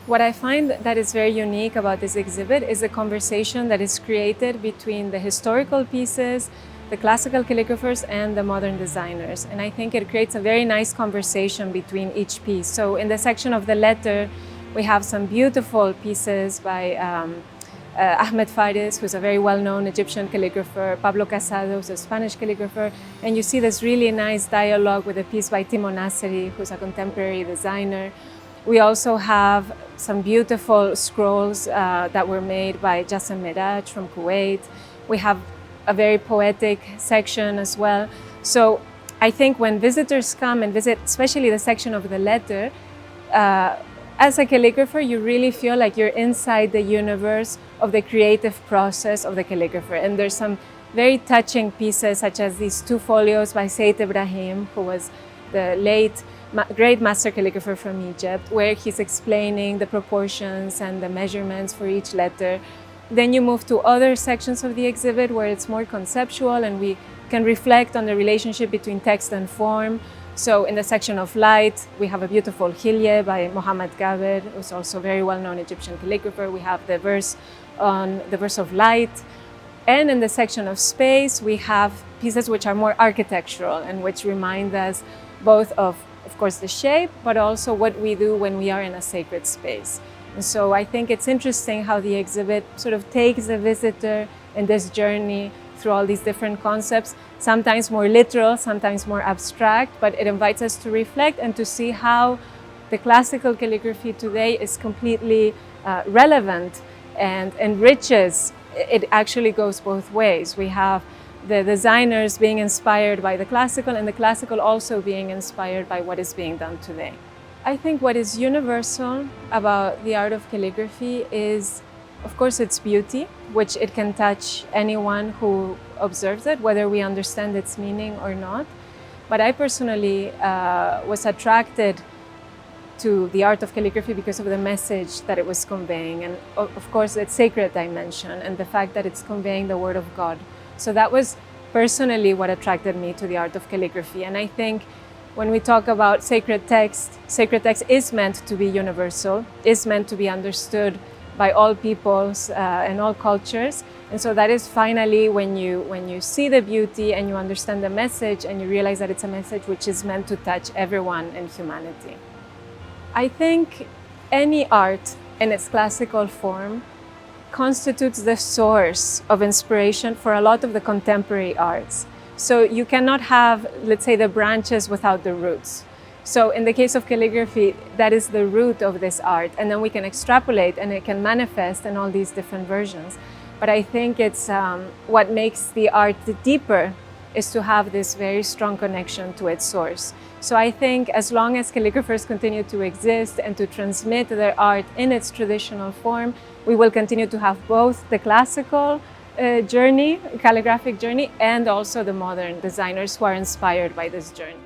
What I find that is very unique about this exhibit is the conversation that is created between the historical pieces, the classical calligraphers, and the modern designers. And I think it creates a very nice conversation between each piece. So in the section of the letter, we have some beautiful pieces by Ahmed Fares, who's a very well-known Egyptian calligrapher, Pablo Casado, who's a Spanish calligrapher, and you see this really nice dialogue with a piece by Timo Naseri, who's a contemporary designer. We also have some beautiful scrolls that were made by Jassem Meraj from Kuwait. We have a very poetic section as well. So I think when visitors come and visit, especially the section of the letter, as a calligrapher, you really feel like you're inside the universe of the creative process of the calligrapher. And there's some very touching pieces, such as these 2 folios by Said Ibrahim, who was the late great master calligrapher from Egypt, where he's explaining the proportions and the measurements for each letter. Then you move to other sections of the exhibit where it's more conceptual and we can reflect on the relationship between text and form. So in the section of light, we have a beautiful Hilye by Mohammad Gaber, who's also a very well-known Egyptian calligrapher. We have the verse of light. And in the section of space, we have pieces which are more architectural and which remind us both of course, the shape, but also what we do when we are in a sacred space. And so I think it's interesting how the exhibit sort of takes the visitor in this journey through all these different concepts, sometimes more literal, sometimes more abstract, but it invites us to reflect and to see how the classical calligraphy today is completely relevant and enriches. It actually goes both ways. We have the designers being inspired by the classical and the classical also being inspired by what is being done today. I think what is universal about the art of calligraphy is, of course, its beauty, which it can touch anyone who observes it, whether we understand its meaning or not. But I personally was attracted to the art of calligraphy because of the message that it was conveying, and of course its sacred dimension and the fact that it's conveying the word of God. So that was personally what attracted me to the art of calligraphy. And I think when we talk about sacred text is meant to be universal, is meant to be understood by all peoples and all cultures. And so that is finally when you see the beauty and you understand the message and you realize that it's a message which is meant to touch everyone in humanity. I think any art in its classical form constitutes the source of inspiration for a lot of the contemporary arts. So you cannot have, let's say, the branches without the roots. So in the case of calligraphy, that is the root of this art, and then we can extrapolate and it can manifest in all these different versions. But I think it's what makes the art deeper is to have this very strong connection to its source. So I think as long as calligraphers continue to exist and to transmit their art in its traditional form, we will continue to have both the classical journey, calligraphic journey, and also the modern designers who are inspired by this journey.